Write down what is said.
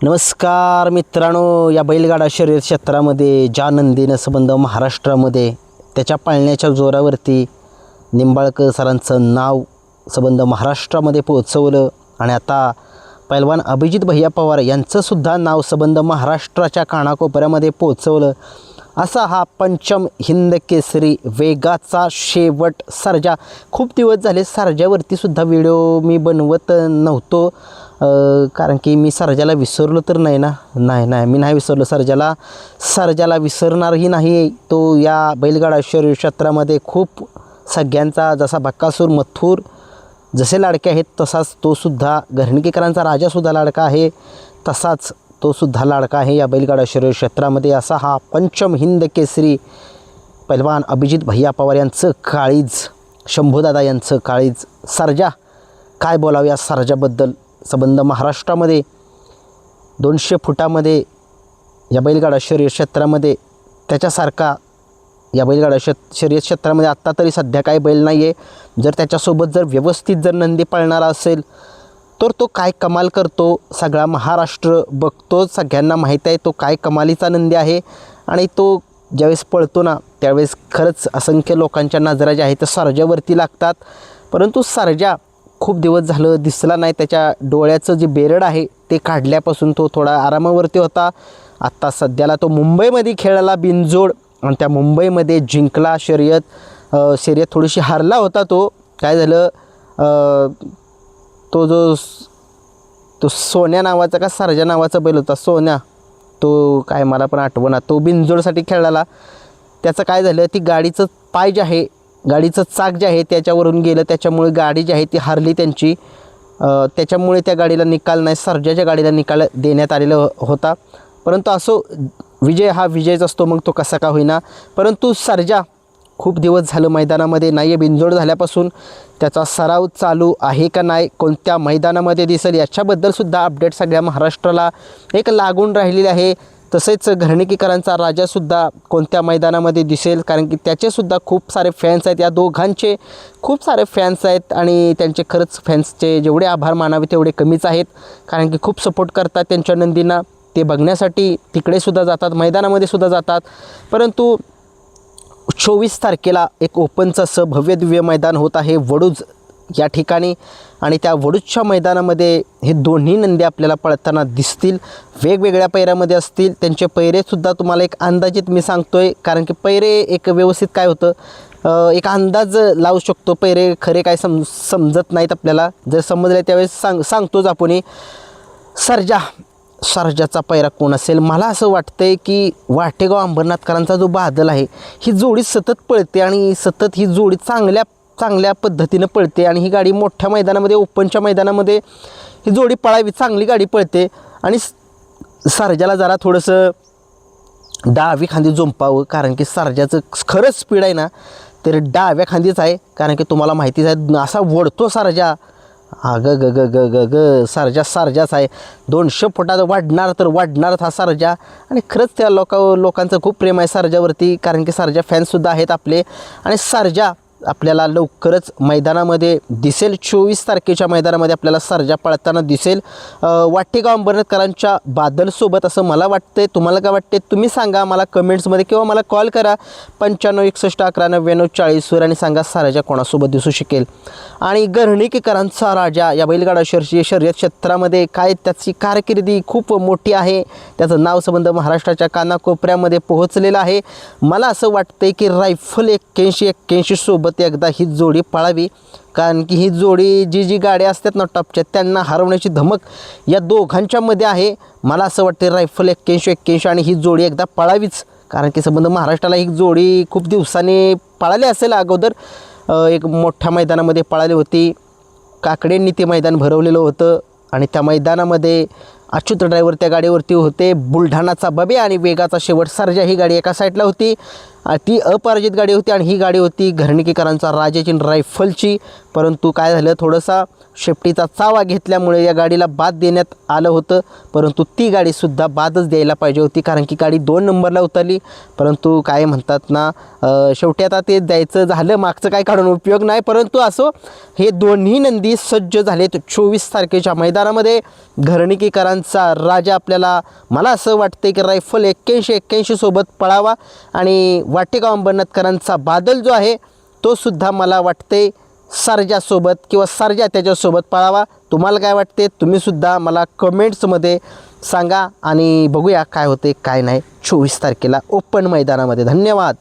नमस्कार मित्रांनो, या बैलगाडा शर्यत क्षेत्रामध्ये ज्या नंदीनं संबंध महाराष्ट्रामध्ये त्याच्या पाळण्याच्या जोरावरती निंबाळकर सरांचं नाव संबंध महाराष्ट्रामध्ये पोहोचवलं आणि आता पैलवान अभिजित भैया पवार यांचंसुद्धा नाव संबंध महाराष्ट्राच्या कानाकोपऱ्यामध्ये पोहोचवलं असा हा पंचम हिंद केसरी वेगाचा शेवट सर्जा. खूप दिवस झाले सर्जावरती सुद्धा व्हिडिओ मी बनवत नव्हतो, कारण की मी सर्जाला विसरलो तर नाही ना. नाही मी नाही विसरलो सर्जाला विसरणारही नाही. तो या बैलगाडा शर्यत क्षेत्रामध्ये खूप सगळ्यांचा जसा बक्कासूर मथुर जसे लाडके आहेत तसाच तो सुद्धा घरणीकरांचा राजासुद्धा लाडका आहे, तसाच तो सुद्धा लाडका आहे या बैलगाडा शर्यत क्षेत्रामध्ये. असा हा पंचम हिंद केसरी पैलवान अभिजित भैया पवार यांचं काळीज, शंभूदादा यांचं काळीज सर्जा. काय बोलावं या सर्जाबद्दल. संबंध महाराष्ट्रामध्ये 200 फुटामध्ये या बैलगाडा शर्यत क्षेत्रामध्ये त्याच्यासारखा या बैलगाडा शर्यत क्षेत्रामध्ये आत्ता तरी सध्या काही बैल नाही आहे. जर त्याच्यासोबत जर व्यवस्थित जर नंदी पळणारा असेल तर तो काय कमाल करतो सगळा महाराष्ट्र बघतो. सगळ्यांना माहीत आहे तो काय कमालीचा नंदी आहे आणि तो ज्यावेळेस पळतो ना त्यावेळेस खरंच असंख्य लोकांच्या नजरा ज्या आहेत त्या सर्जावरती लागतात. परंतु सर्जा खूप दिवस झालं दिसला नाही. त्याच्या डोळ्याचं जे बेरड आहे ते काढल्यापासून तो थोडा आरामावरती होता. आत्ता सध्याला तो मुंबईमध्ये खेळाला बिनजोड आणि त्या मुंबईमध्ये जिंकला शर्यत थोडीशी हारला होता. तो काय झालं, तो सोन्या नावाचा का सर्जा नावाचा बैल होता सोन्या, तो काय मला पण आठवना, तो बिनजोडसाठी खेळाला. त्याचं काय झालं, ती गाडीचं पाय जे आहे, गाडीचं चाक जे आहे त्याच्यावरून गेलं, त्याच्यामुळे गाडी जी आहे ती हारली त्यांची. त्याच्यामुळे त्या गाडीला निकाल नाही, सर्जाच्या गाडीला निकाल देण्यात आलेला होता. परंतु असो, विजय हा विजयच असतो, मग तो कसा का होईना. परंतु सर्जा खूप दिवस झालं मैदानामध्ये नाही आहे. बिनजोड झाल्यापासून त्याचा सराव चालू आहे का नाही, कोणत्या मैदानामध्ये दिसेल याच्याबद्दलसुद्धा अपडेट सगळ्या महाराष्ट्राला एक लागून राहिलेली आहे. तसेच घरणीकरांचा राजासुद्धा कोणत्या मैदानामध्ये दिसेल, कारण की त्याचेसुद्धा खूप सारे फॅन्स आहेत. या दोघांचे खूप सारे फॅन्स आहेत आणि त्यांचे खरंच फॅन्सचे जेवढे आभार मानावे तेवढे कमीच आहेत, कारण की खूप सपोर्ट करतात त्यांच्या नंदींना. ते बघण्यासाठी तिकडेसुद्धा जातात, मैदानामध्ये सुद्धा जातात. परंतु 24 तारखेला एक ओपनचं असं भव्य दिव्य मैदान होत आहे वडूज या ठिकाणी आणि त्या वडूजच्या मैदानामध्ये हे दोन्ही नंदी आपल्याला पळताना दिसतील. वेगवेगळ्या पैऱ्यामध्ये असतील. त्यांचे पैरेसुद्धा तुम्हाला एक अंदाजित मी सांगतो आहे, कारण की पैरे एक व्यवस्थित काय होतं, एक अंदाज लावू शकतो. पैरे खरे काय समजत नाहीत आपल्याला, जर समजले त्यावेळेस सांगतोच आपण. सर्जाचा पैरा कोण असेल. मला असं वाटतंय की वाटेगाव अंबरनाथकरांचा जो बादल आहे ही जोडी सतत पळते आणि सतत ही जोडी चांगल्या पद्धतीनं पळते आणि ही गाडी मोठ्या मैदानामध्ये, ओपनच्या मैदानामध्ये ही जोडी पळावी, चांगली गाडी पळते. आणि सर्जाला जरा थोडंसं डावी खांदी झोंपावं, कारण की सर्जाचं खरंच स्पीड आहे ना तर डाव्या खांदीच आहे, कारण की तुम्हाला माहितीच आहे असा वळतो सर्जा. सर्जाच आहे. 200 फुटात वाढणारच हा सर्जा. आणि खरंच त्या लोकांचं खूप प्रेम आहे सर्जावरती, कारण की सर्जा फॅन्ससुद्धा आहेत आपले. आणि सर्जा आपल्याला लवकरच मैदानामध्ये दिसेल. 24 तारखेच्या मैदानामध्ये आपल्याला सर्जा पळताना दिसेल वाटेगाव अंबरनाथकरांच्या बादलसोबत, असं मला वाटतंय. तुम्हाला काय वाटते तुम्ही सांगा मला कमेंट्समध्ये किंवा मला कॉल करा 95 61 11 99 40 आणि सांगा सर्जा कोणासोबत दिसू शकेल. आणि घरणीकरांचा राजा या बैलगाडा शर्यत क्षेत्रामध्ये काय त्याची कारकिर्दी खूप मोठी आहे. त्याचं नाव संबंध महाराष्ट्राच्या कानाकोपऱ्यामध्ये पोहोचलेलं आहे. मला असं वाटतंय की रायफल 81 सोबत एकदा ही जोडी पळावी, कारण की ही जोडी जी गाड्या असतात ना टॉपच्या त्यांना हरवण्याची धमक या दोघांच्यामध्ये आहे. मला असं वाटतं रायफल 81 आणि ही जोडी एकदा पळावीच, कारण की संबंध महाराष्ट्राला ही जोडी खूप दिवसांनी पळाली असेल. अगोदर एक मोठ्या मैदानामध्ये पळाली होती, काकडेंनी ते मैदान भरवलेलं होतं आणि त्या मैदानामध्ये अच्युत ड्रायव्हर त्या गाडीवरती होते. बुलढाणाचा बबे आणि वेगाचा शेवट सर्जा ही गाडी एका साईडला होती. ती अपराजित गाडी होती आणि ही गाडी होती घरणीकरांचा राजाची रायफलची. परंतु काय झालं, थोडासा शेपटीचा चावा घेतल्यामुळे या गाडीला बाद देण्यात आलं होतं, परंतु ती गाडीसुद्धा बादच द्यायला पाहिजे होती, कारण की गाडी 2 नंबरला उतरली. परंतु काय म्हणतात ना, शेवटी आता ते द्यायचं झालं, मागचं काय काढून उपयोग नाही. परंतु असो, हे दोन्ही नंदी सज्ज झालेत 24 तारखेच्या मैदानामध्ये. घरणीकीकरांचा राजा आपल्याला, मला असं वाटते की रायफल 81 सोबत पळावा आणि वाटेगाव अंबरनाथकरांचा बादल जो आहे तो सुद्धा मला वाटते सर्जासोबत किंवा सर्जा त्याच्यासोबत पळावा. तुम्हाला काय वाटते, तुम्हीसुद्धा मला कमेंट्समध्ये सांगा आणि बघूया काय होते काय नाही 24 तारखेला ओपन मैदानामध्ये. धन्यवाद.